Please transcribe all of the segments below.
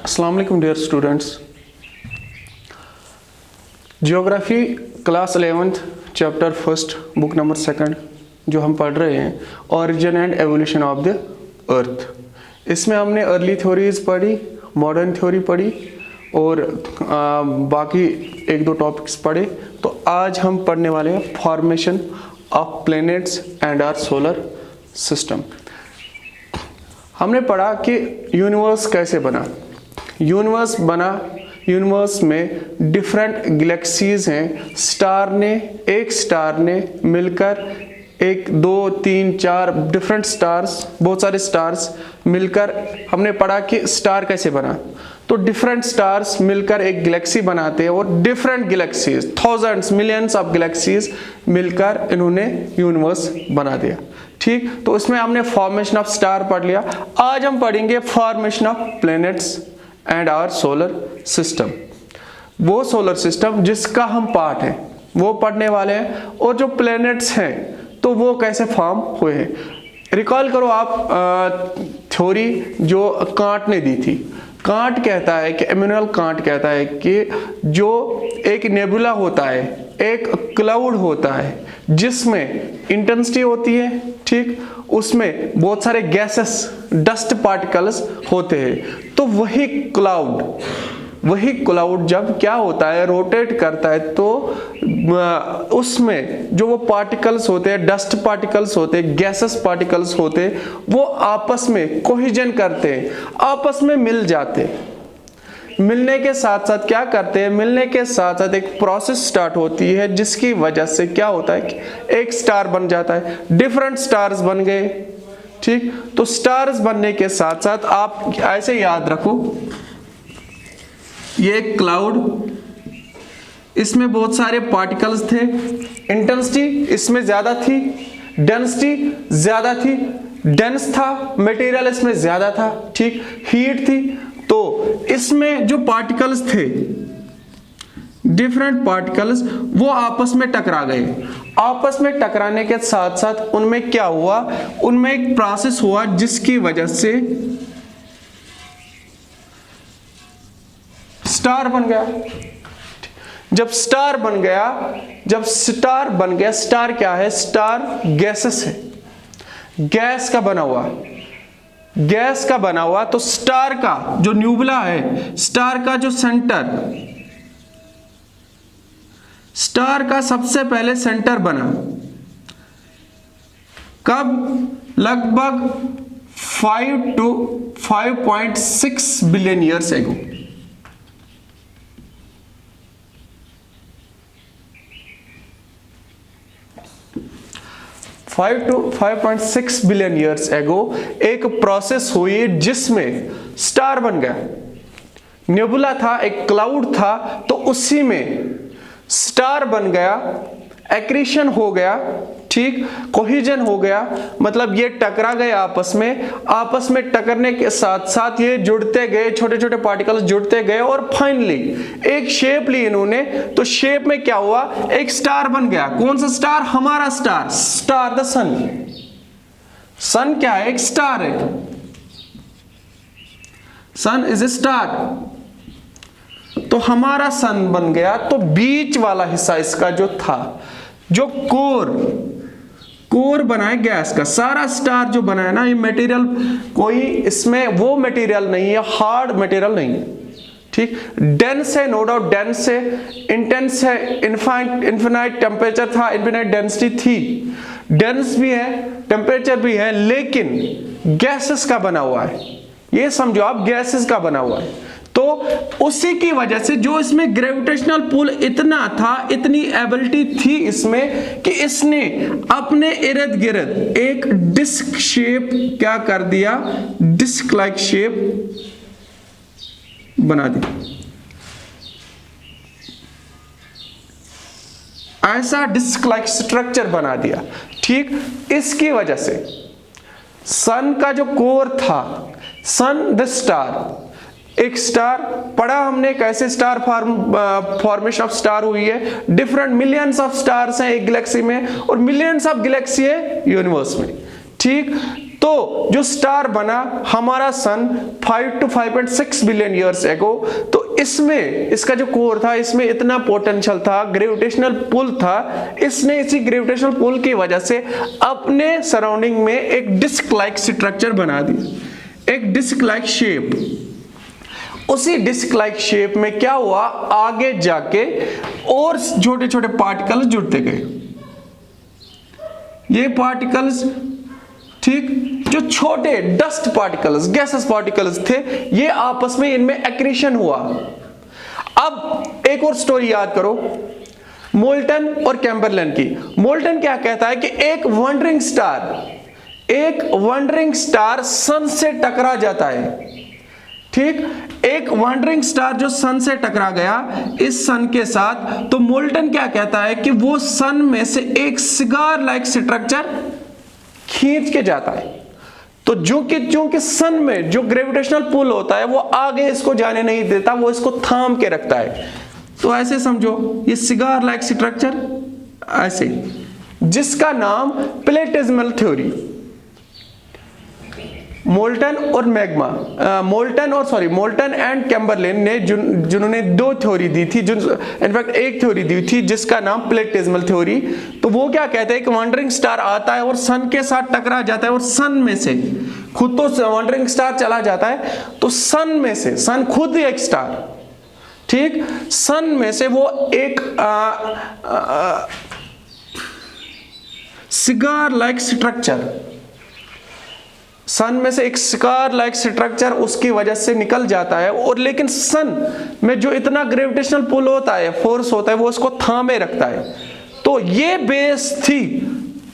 अस्सलाम वालेकुम dear students. Geography class 11th chapter first book number 2 जो हम पढ़ रहे हैं, origin and evolution of the earth. इसमें हमने अर्ली थ्योरीज पढ़ी, मॉडर्न थ्योरी पढ़ी और बाकी एक दो टॉपिक्स पढ़े। तो आज हम पढ़ने वाले हैं formation of planets and our solar system. हमने पढ़ा कि यूनिवर्स कैसे बना। यूनिवर्स बना, यूनिवर्स में डिफरेंट गैलेक्सीज हैं। एक स्टार ने मिलकर 1 2 3 4 डिफरेंट स्टार्स, बहुत सारे स्टार्स मिलकर हमने पढ़ा कि स्टार कैसे बना। तो डिफरेंट स्टार्स मिलकर एक गैलेक्सी बनाते हैं और different galaxies, thousands millions of galaxies मिलकर इन्होंने यूनिवर्स बना दिया। ठीक, तो इसमें हमने फॉर्मेशन ऑफ स्टार पढ़ लिया। आज हम पढ़ेंगे formation of planets and our solar system. वो सोलर सिस्टम जिसका हम पार्ट है वो पढ़ने वाले हैं, और जो प्लैनेट्स हैं तो वो कैसे फॉर्म हुए हैं। रिकॉल करो आप थ्योरी जो कांट ने दी थी। कांट कहता है कि इमैनुअल कांट कहता है कि जो एक नेबुला होता है, एक क्लाउड होता है जिसमें इंटेंसिटी होती है, ठीक, उसमें बहुत सारे गैसेस, डस्ट पार्टिकल्स होते हैं। तो वही क्लाउड जब क्या होता है, रोटेट करता है, तो उसमें जो वो पार्टिकल्स होते हैं, डस्ट पार्टिकल्स होते हैं, गैसेस पार्टिकल्स होते हैं, वो आपस में कोहिजन करते हैं, आपस में मिल जाते हैं। मिलने के साथ साथ क्या करते हैं, मिलने के साथ साथ एक प्रोसेस स्टार्ट होती है जिसकी वजह से क्या होता है कि एक स्टार बन जाता है। डिफरेंट स्टार्स बन गए। ठीक, तो स्टार्स बनने के साथ साथ आप ऐसे याद रखो, ये एक क्लाउड, इसमें बहुत सारे पार्टिकल्स थे, इंटेंसिटी इसमें ज्यादा थी, डेंसिटी ज्यादा थी, डेंस था मटेरियल, इसमें ज्यादा था, ठीक, हीट थी। तो इसमें जो पार्टिकल्स थे, डिफरेंट पार्टिकल्स, वो आपस में टकरा गए। आपस में टकराने के साथ साथ उनमें क्या हुआ, उनमें एक प्रोसेस हुआ जिसकी वजह से स्टार बन गया। जब स्टार बन गया, स्टार क्या है, स्टार गैसेस है, गैस का बना हुआ। तो स्टार का जो न्यूबुला है, स्टार का जो सेंटर, स्टार का सबसे पहले सेंटर बना कब, लगभग 5 to 5.6 billion years ago. 5 to 5.6 billion years ago एक प्रोसेस हुई जिसमें स्टार बन गया। नेबुला था, एक क्लाउड था, तो उसी में स्टार बन गया, एक्रीशन हो गया, ठीक, कोहिजन हो गया, मतलब ये टकरा गए आपस में टकरने के साथ साथ ये जुड़ते गए, छोटे छोटे पार्टिकल्स जुड़ते गए और फाइनली एक शेप ली इन्होंने। तो शेप में क्या हुआ, एक स्टार बन गया। कौन सा स्टार, हमारा स्टार द सन। सन क्या है, एक स्टार है, सन इज ए स्टार। तो हमारा सन बन गया। तो बीच वाला हिस्सा इसका जो था, जो कोर बनाए गैस का, सारा स्टार जो बनाया ना, ये मटेरियल कोई इसमें वो मटेरियल नहीं है, हार्ड मटेरियल नहीं है, ठीक, डेंस है, नो डाउट डेंस है, इंटेंस है, इनफिनाइट टेम्परेचर था, इनफिनाइट डेंसिटी थी, डेंस भी है, टेम्परेचर भी है, लेकिन गैसेस का बना हुआ है। ये समझो आप, गैसेस का बना हुआ है। तो उसी की वजह से जो इसमें ग्रेविटेशनल पुल इतना था, इतनी एबिलिटी थी इसमें, कि इसने अपने इर्द गिर्द एक डिस्क शेप क्या कर दिया, डिस्क लाइक शेप बना दी। ऐसा डिस्क लाइक स्ट्रक्चर बना दिया। ठीक, इसकी वजह से सन का जो कोर था, सन द स्टार, एक स्टार पढ़ा हमने कैसे स्टार फॉर्मेशन ऑफ स्टार हुई है। डिफरेंट मिलियंस ऑफ स्टार्स हैं एक गैलेक्सी में, और मिलियंस ऑफ गैलेक्सी है यूनिवर्स में। ठीक, तो तो जो स्टार बना हमारा सन 5 to 5.6 बिलियन ईयर्स एगो, तो इसमें इसका जो कोर था, इसमें इतना पोटेंशियल था, ग्रेविटेशनल पुल था, इसने इसी ग्रेविटेशनल पुल की वजह से अपने सराउंडिंग में एक डिस्क लाइक स्ट्रक्चर बना दी, एक डिस्क लाइक शेप। उसी डिस्क लाइक शेप में क्या हुआ, आगे जाके और छोटे छोटे पार्टिकल्स जुड़ते गए। ये पार्टिकल्स, ठीक, जो छोटे डस्ट पार्टिकल्स, गैसेस पार्टिकल्स थे, ये आपस में इनमें एक्रीशन हुआ। अब एक और स्टोरी याद करो मोल्टन और कैम्बरलेन की। मोल्टन क्या कहता है कि एक वंडरिंग स्टार सन से टकरा जाता है, ठीक, एक वंडरिंग स्टार जो सन से टकरा गया इस सन के साथ, तो मोल्टन क्या कहता है कि वो सन में से एक सिगार लाइक स्ट्रक्चर खींच के जाता है। तो चूंकि सन में जो ग्रेविटेशनल पुल होता है वो आगे इसको जाने नहीं देता, वो इसको थाम के रखता है। तो ऐसे समझो ये सिगार लाइक स्ट्रक्चर ऐसे, जिसका नाम प्लेटिज्मल थ्योरी। मोल्टन एंड कैम्बरलेन ने जिन्होंने दो थ्योरी दी थी, इनफैक्ट एक थ्योरी दी थी जिसका नाम प्लेटिज्मल थ्योरी। तो वो क्या कहते हैं कि वंडरिंग स्टार आता है और सन के साथ टकरा जाता है, और सन में से खुद तो वंडरिंग स्टार चला जाता है, तो सन में से, सन खुद एक स्टार, ठीक, सन में से वो एक सिगार लाइक स्ट्रक्चर, सन में से एक सिगार लाइक स्ट्रक्चर उसकी वजह से निकल जाता है, और लेकिन सन में जो इतना ग्रेविटेशनल पुल होता है, फोर्स होता है, वो उसको थामे रखता है। तो ये बेस थी,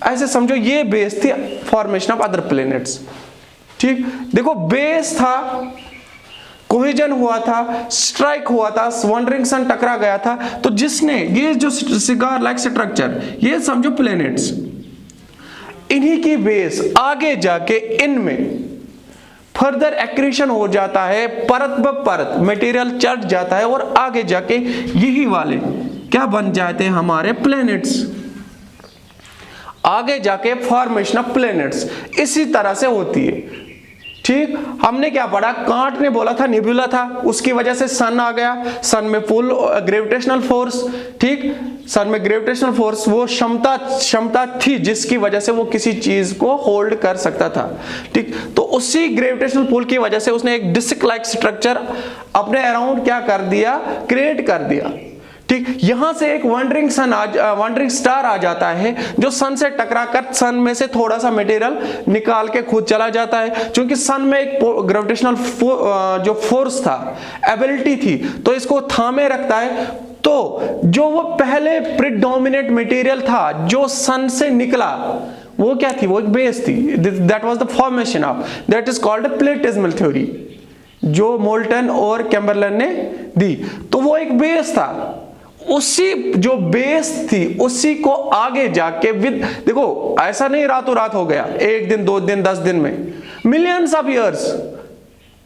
ऐसे समझो ये बेस थी फॉर्मेशन ऑफ अदर प्लैनेट्स, ठीक। देखो बेस था, कोहिजन हुआ था, स्ट्राइक हुआ था, वंडरिंग सन टकरा गया था, तो जिसने ये जो सिगार लाइक स्ट्रक्चर, ये समझो प्लैनेट्स, इन्हीं की बेस आगे जाके इनमें फर्दर एक्रीशन हो जाता है, परत ब परत मटेरियल चढ़ जाता है, और आगे जाके यही वाले क्या बन जाते हैं, हमारे प्लैनेट्स। आगे जाके फॉर्मेशन ऑफ प्लैनेट्स इसी तरह से होती है, ठीक। हमने क्या पढ़ा, कांट ने बोला था निब्यूला था, उसकी वजह से सन आ गया, सन में पुल ग्रेविटेशनल फोर्स, ठीक, सन में ग्रेविटेशनल फोर्स वो क्षमता थी जिसकी वजह से वो किसी चीज को होल्ड कर सकता था, ठीक। तो उसी ग्रेविटेशनल पुल की वजह से उसने एक डिस्क लाइक स्ट्रक्चर अपने अराउंड क्या कर दिया, क्रिएट कर दिया, ठीक। यहां से एक वंडरिंग स्टार आ जाता है जो सन से टकराकर सन में से थोड़ा सा मटेरियल निकाल के खुद चला जाता है। क्योंकि सन में एक ग्रेविटेशनल जो फोर्स था, एबिलिटी थी, तो इसको थामे रखता है। तो जो वो पहले प्रीडोमिनेंट मटेरियल था जो सन से निकला, वो क्या थी, वो एक बेस थी। That was the formation of, that is called planetesimal theory, जो मोल्टन और कैम्बरलेन ने दी। तो वो एक बेस था, उसी जो बेस थी उसी को आगे जाके देखो ऐसा नहीं रातों रात हो गया, एक दिन, 2 दिन, 10 दिन में, मिलियंस ऑफ इयर्स,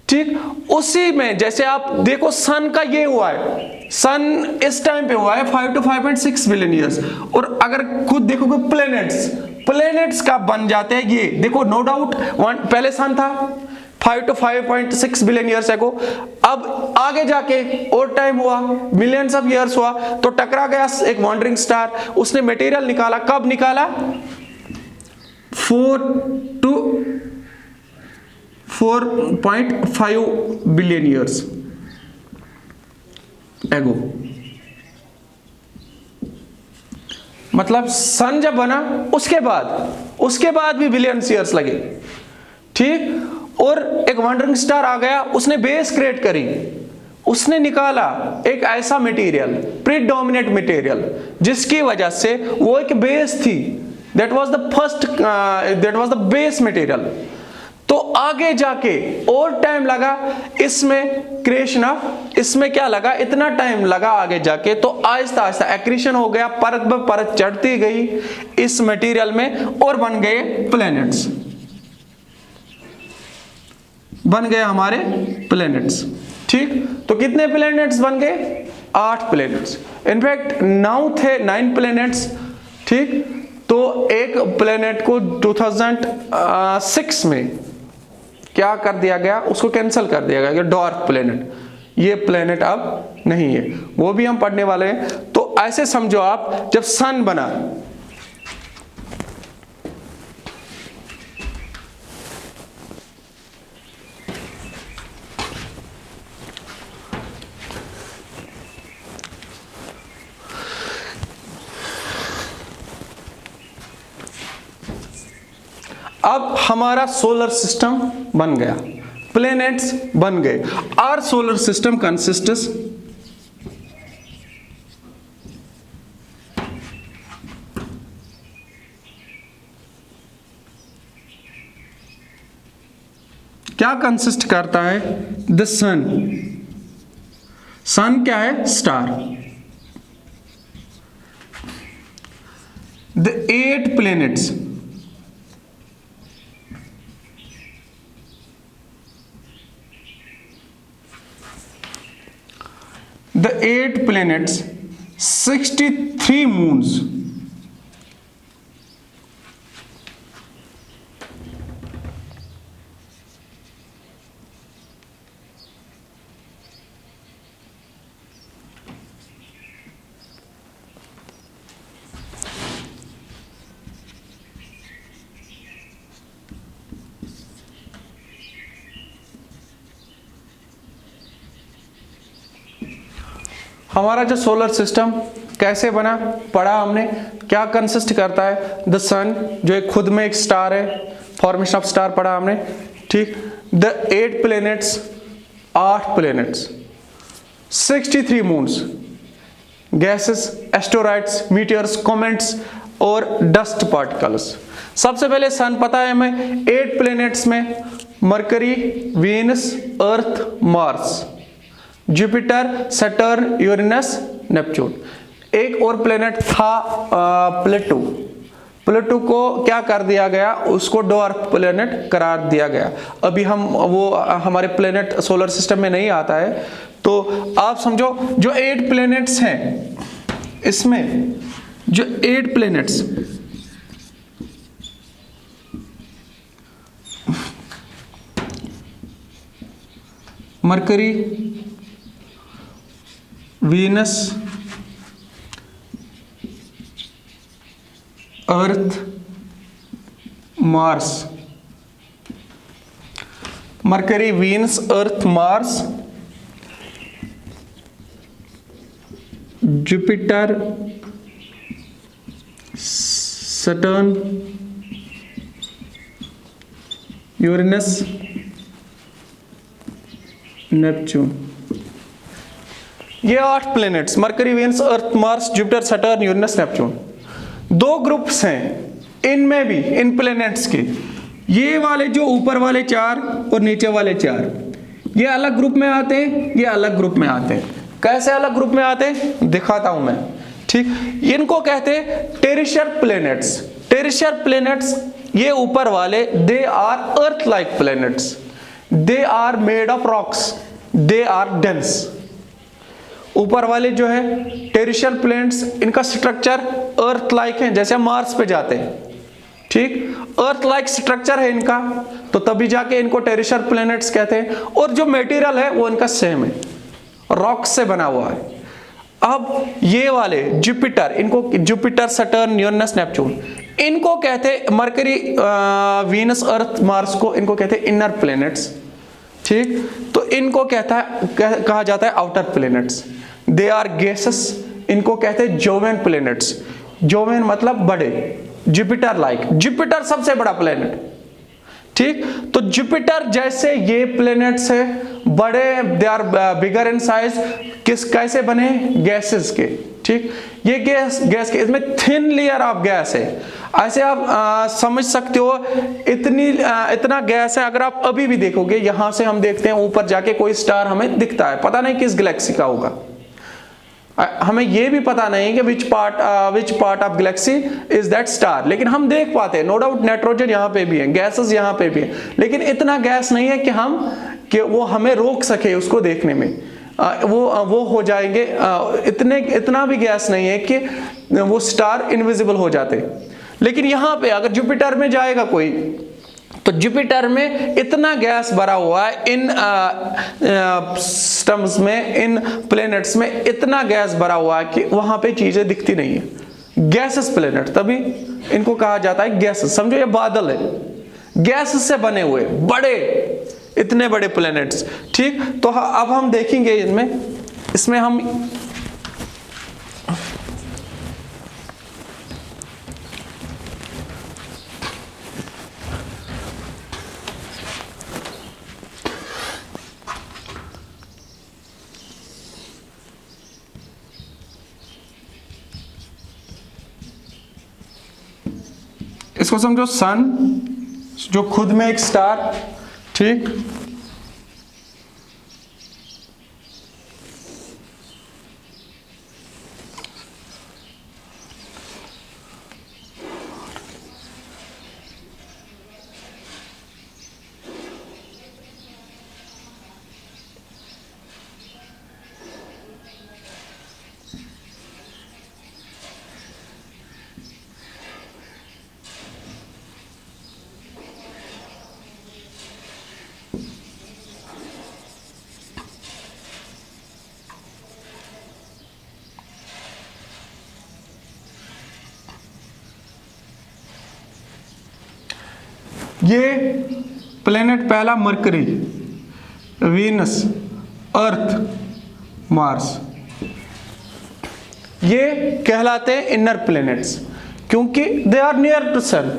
ठीक। उसी में जैसे आप देखो सन का ये हुआ है, सन इस टाइम पे हुआ है 5 to 5.6 बिलियन ईयर्स, और अगर खुद देखोगे प्लैनेट्स का बन जाते हैं ये, देखो नो डाउट पहले सन था 5 to 5.6 बिलियन ईयर्स एगो, अब आगे जाके और टाइम हुआ, मिलियंस ऑफ ईयर्स हुआ, तो टकरा गया एक वॉन्डरिंग स्टार, उसने मटेरियल निकाला, कब निकाला, 4 to 4.5 बिलियन ईयर्स एगो। मतलब सन जब बना उसके बाद भी बिलियन ईयर्स लगे, ठीक। और एक वंडरिंग स्टार आ गया, उसने बेस क्रिएट करी, उसने निकाला एक ऐसा मटेरियल, प्रीडोमिनेंट मटेरियल, जिसकी वजह से वो एक बेस थी, that was the base material. तो आगे जाके और टाइम लगा इसमें क्रिएशन ऑफ, इसमें क्या लगा, इतना टाइम लगा आगे जाके, तो आहिस्ता आहिस्ता एक्रीशन हो गया, परत ब परत चढ़ती गई इस मटेरियल में, और बन गए प्लैनेट्स, बन गए हमारे प्लैनेट्स, ठीक। तो कितने प्लैनेट्स बन गए, 8 प्लैनेट्स। इनफैक्ट 9 थे, 9 प्लैनेट्स, ठीक। तो एक प्लेनेट को 2006 में क्या कर दिया गया, उसको कैंसिल कर दिया गया, डॉर्क प्लेनेट, ये प्लेनेट अब नहीं है, वो भी हम पढ़ने वाले हैं। तो ऐसे समझो आप, जब सन बना, अब हमारा सोलर सिस्टम बन गया, प्लैनेट्स बन गए। आवर सोलर सिस्टम कंसिस्ट्स क्या कंसिस्ट करता है, द सन। सन क्या है, star. The 8 planets, the 8 planets, 63 moons, हमारा जो सोलर सिस्टम कैसे बना, पढ़ा हमने, क्या कंसिस्ट करता है, द सन जो एक खुद में एक स्टार है, फॉर्मेशन ऑफ स्टार पढ़ा हमने, ठीक। The 8 planets, 8 planets, 63 moons, gases, asteroids, meteors, comets और डस्ट पार्टिकल्स। सबसे पहले सन पता है हमें, 8 प्लैनेट्स में Mercury, Venus, Earth, Mars, Jupiter, Saturn, Uranus, Neptune. एक और प्लेनेट था प्लूटो। प्लूटो को क्या कर दिया गया, उसको डॉर्क प्लेनेट करार दिया गया। अभी हम वो हमारे प्लेनेट सोलर सिस्टम में नहीं आता है। तो आप समझो जो 8 प्लेनेट्स हैं, इसमें जो 8 planets, Mercury, Venus, Earth, Mars, Mercury, Venus, Earth, Mars, Jupiter, Saturn, Uranus, Neptune. ये 8 planets, Mercury, Venus, Earth, Mars, Jupiter, Saturn, Uranus, Neptune. 2 groups हैं इनमें भी, इन प्लैनेट्स के। ये वाले जो ऊपर वाले 4 और नीचे वाले 4, ये अलग ग्रुप में आते हैं, ये अलग ग्रुप में आते हैं। कैसे अलग ग्रुप में आते हैं दिखाता हूं मैं, ठीक। इनको कहते हैं टेरिशियर प्लैनेट्स। टेरिशियर प्लैनेट्स, ये ऊपर वाले, they are earth like planets, they are made of rocks, they are dense. ऊपर वाले जो है टेरिशियल प्लैनेट्स, इनका स्ट्रक्चर अर्थ लाइक है, जैसे हम मार्स पे जाते हैं, ठीक। अर्थ लाइक स्ट्रक्चर है इनका, तो तभी जाके इनको टेरिशियल प्लैनेट्स कहते हैं। और जो मटेरियल है वो इनका सेम है, रॉक से बना हुआ है। अब ये वाले जुपिटर, इनको जुपिटर, सैटर्न, यूरेनस, नेपच्यून, इनको कहते हैं मरकरी, वीनस, अर्थ, मार्स को इनको कहते हैं इनर प्लैनेट्स, ठीक। तो इनको कहा जाता है outer planets. They are gases, इनको कहते हैं जोवेन प्लैनेट्स। जोवेन मतलब बड़े, जुपिटर लाइक, जुपिटर सबसे बड़ा प्लैनेट, ठीक। तो जुपिटर जैसे ये प्लैनेट्स है बड़े, they are bigger in size, कैसे बने, गैसेस के, ठीक। ये गैस के, इसमें थिन लेयर ऑफ गैस है। ऐसे आप समझ सकते हो, इतना गैस है। अगर आप अभी भी देखोगे, यहां से हम देखते हैं ऊपर जाके कोई स्टार हमें दिखता है, पता नहीं किस गैलेक्सी का होगा, हमें ये भी पता नहीं कि which part of Galaxy is that star, लेकिन हम देख पाते हैं। नो डाउट नाइट्रोजन यहाँ पे भी है, गैसेस यहाँ पे भी है, लेकिन इतना गैस नहीं है कि वो हमें रोक सके उसको देखने में। वो हो जाएंगे, इतना भी गैस नहीं है कि वो स्टार इनविजिबल हो जाते। लेकिन यहां पे अगर जुपिटर में जाएगा कोई, तो जुपिटर में इतना गैस भरा हुआ है, इन सिस्टम्स में, इन प्लैनेट्स में इतना गैस भरा हुआ है कि वहां पे चीजें दिखती नहीं है। गैसेस प्लैनेट, तभी इनको कहा जाता है गैसेस। समझो ये बादल है, गैस से बने हुए बड़े, इतने बड़े प्लैनेट्स। ठीक, तो अब हम देखेंगे इसमें हम इसको समझो सन, जो खुद में एक स्टार। ठीक, ये प्लेनेट पहला मरकरी, वीनस, अर्थ, मार्स, ये कहलाते हैं इनर प्लेनेट्स, क्योंकि दे आर नियर टू सन।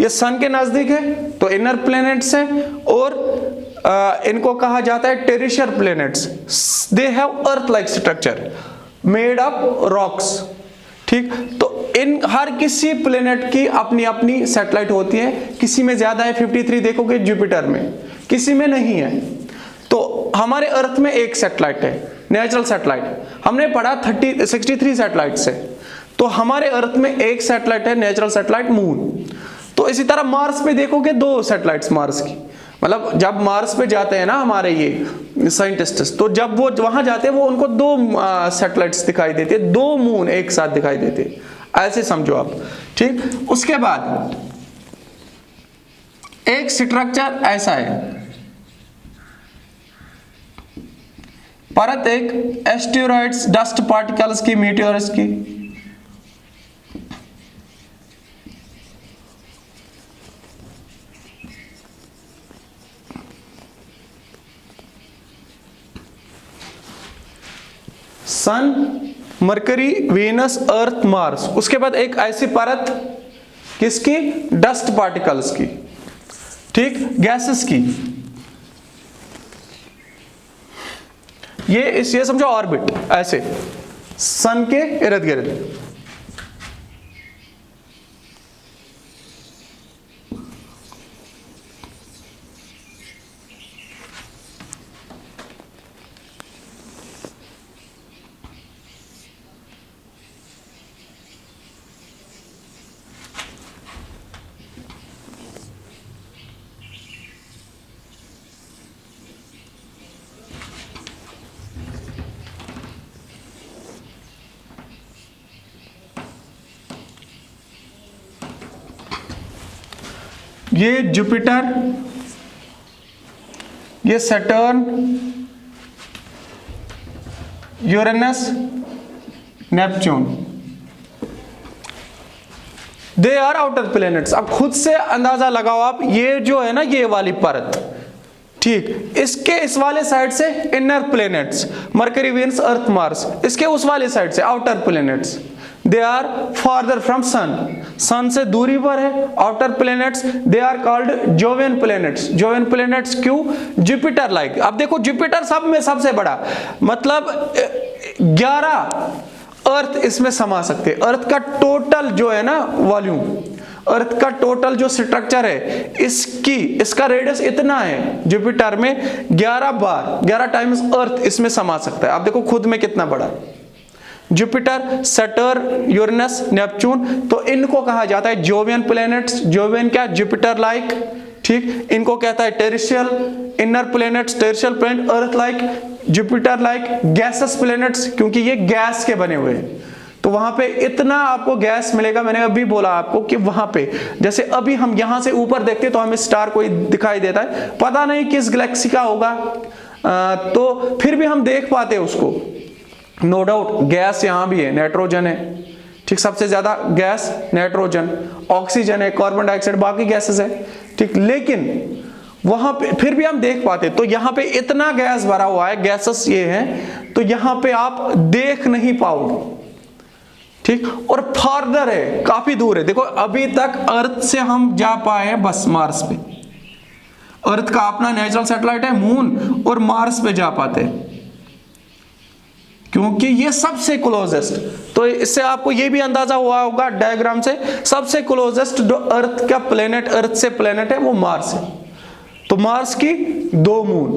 ये सन के नजदीक है तो इनर प्लेनेट्स हैं, और इनको कहा जाता है terrestrial planets. They have earth like structure made of rocks. ठीक, तो इन हर किसी प्लेनेट की अपनी अपनी सैटेलाइट होती है, किसी में ज्यादा है, 53 देखोगे जुपिटर में, किसी में नहीं है। तो हमारे अर्थ में एक सैटेलाइट है, नेचुरल सैटेलाइट, हमने पढ़ा 63 सैटेलाइट्स है, तो हमारे अर्थ में एक सैटेलाइट है, नेचुरल सैटेलाइट मून। तो इसी तरह मार्स पे देखोगे 2 सैटेलाइट्स मार्स की, मतलब जब मार्स पे जाते हैं ना हमारे ये साइंटिस्ट, तो जब वो वहां जाते हैं वो उनको 2 सैटेलाइट्स दिखाई देते हैं, 2 मून एक साथ दिखाई देते हैं, ऐसे समझो आप। ठीक, उसके बाद एक स्ट्रक्चर ऐसा है, परत एक एस्टेरॉइड्स, डस्ट पार्टिकल्स की, मीटियोर्स की। सन, मरकरी, वीनस, अर्थ, मार्स। उसके बाद एक ऐसी परत किसकी, डस्ट पार्टिकल्स की। ठीक, गैसेस की। ये समझो ऑर्बिट, ऐसे सन के इर्द गिर्द। ये जुपिटर, ये Saturn, Uranus, Neptune, they are outer planets. अब खुद से अंदाजा लगाओ आप, ये जो है ना ये वाली परत, ठीक, इसके इस वाले साइड से inner planets, Mercury, Venus, Earth, Mars, इसके उस वाले साइड से outer planets. They are farther from sun, sun से दूरी पर है outer planets. They are called Jovian planets. Jovian planets क्यों, जुपिटर लाइक। अब देखो जुपिटर सब में सबसे बड़ा, मतलब 11 अर्थ इसमें समा सकते। अर्थ का टोटल जो है ना वॉल्यूम, अर्थ का टोटल जो स्ट्रक्चर है इसका रेडियस इतना है जुपिटर में, 11 बार, 11 टाइम्स अर्थ इसमें समा सकता है। आप देखो खुद में कितना बड़ा जुपिटर, सैटर्न, यूरेनस, नेपच्यून, तो इनको कहा जाता है जोवियन प्लैनेट्स। जोवियन क्या, जुपिटर लाइक। ठीक, इनको कहता है terrestrial, inner planets, terrestrial planet, earth like, Jupiter like, gases planets, क्योंकि ये गैस के बने हुए हैं। तो वहां पे इतना आपको गैस मिलेगा। मैंने अभी बोला आपको कि वहां पे जैसे अभी हम यहां से ऊपर देखते तो हमें स्टार कोई दिखाई देता है, पता नहीं किस गैलेक्सी का होगा, तो फिर भी हम देख पाते उसको। नो डाउट गैस यहां भी है, नाइट्रोजन है, ठीक, सबसे ज्यादा गैस नाइट्रोजन, ऑक्सीजन है, कार्बन डाइऑक्साइड, बाकी गैसेस है, ठीक, लेकिन वहां पे फिर भी हम देख पाते। तो यहां पे इतना गैस भरा हुआ है, गैसेस ये है, तो यहां पे आप देख नहीं पाओगे, ठीक। और फार्दर है, काफी दूर है। देखो अभी तक अर्थ से हम जा पाए हैं बस मार्स पे, अर्थ का अपना नेचुरल सैटेलाइट है मून, और मार्स पे जा पाते हैं क्योंकि ये सबसे क्लोजेस्ट। तो इससे आपको ये भी अंदाजा हुआ होगा डायग्राम से, सबसे क्लोजेस्ट जो अर्थ का प्लेनेट, अर्थ से प्लेनेट है वो मार्स है। तो मार्स की 2 मून।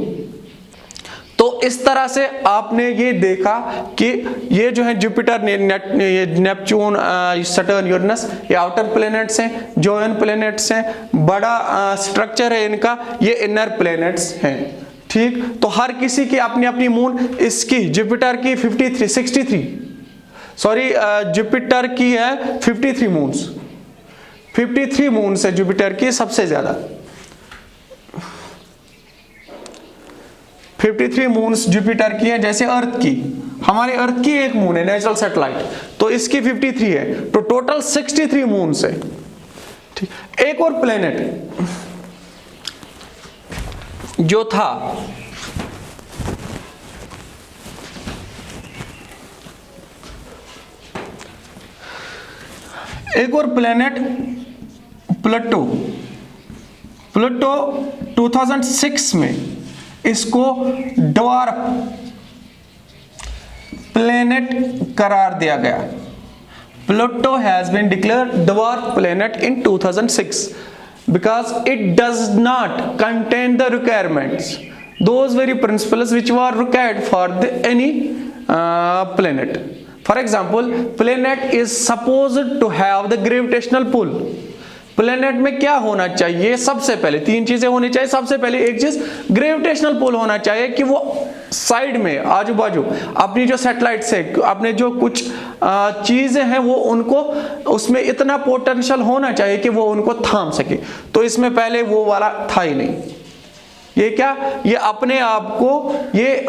तो इस तरह से आपने ये देखा कि ये जो है जुपिटर, नेपच्यून, सैटर्न, यूरेनस, ये आउटर प्लैनेट्स हैं, जोइन प्लैनेट्स हैं, बड़ा स्ट्रक्चर है इनका, ये इनर प्लैनेट्स हैं, ठीक। तो हर किसी की अपनी अपनी मून, इसकी जुपिटर की जुपिटर की है 53 मून्स, 53 मून्स है जुपिटर की सबसे ज्यादा, 53 मून्स जुपिटर की है। जैसे अर्थ की, हमारे अर्थ की 1 मून है नेचुरल सैटेलाइट, तो इसकी 53 है, तो टोटल 63 मून्स है, ठीक। एक और प्लेनेट जो था एक और प्लेनेट प्लूटो, प्लूटो 2006 में इसको ड्वार्फ प्लेनेट करार दिया गया। Pluto has been declared dwarf planet in 2006 because it does not contain the requirements, those very principles which were required for any planet. For example, planet is supposed to have the gravitational pull. Planet में क्या होना चाहिए? सबसे पहले 3 चीजें होनी चाहिए। सबसे पहले एक चीज ग्रेविटेशनल पुल होना चाहिए कि वो साइड में, आजू बाजू अपनी जो सैटेलाइट्स है, अपने जो कुछ चीजें हैं, वो उनको उसमें इतना पोटेंशियल होना चाहिए कि वो उनको थाम सके। तो इसमें पहले वो वाला था ही नहीं। ये क्या, ये अपने आप को ये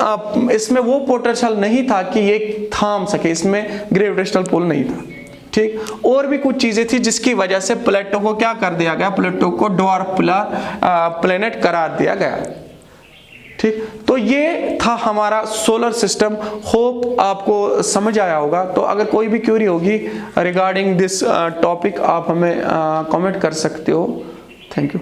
इसमें वो पोटेंशियल नहीं था कि ये थाम सके, इसमें ग्रेविटेशनल पुल नहीं था, ठीक। और भी कुछ चीजें थी जिसकी वजह से प्लूटो को क्या कर दिया गया, प्लूटो को ड्वार्फ प्लेनेट करार दिया गया, ठीक। तो ये था हमारा सोलर सिस्टम। होप आपको समझ आया होगा। तो अगर कोई भी क्वेरी होगी रिगार्डिंग दिस टॉपिक, आप हमें कमेंट कर सकते हो। Thank you.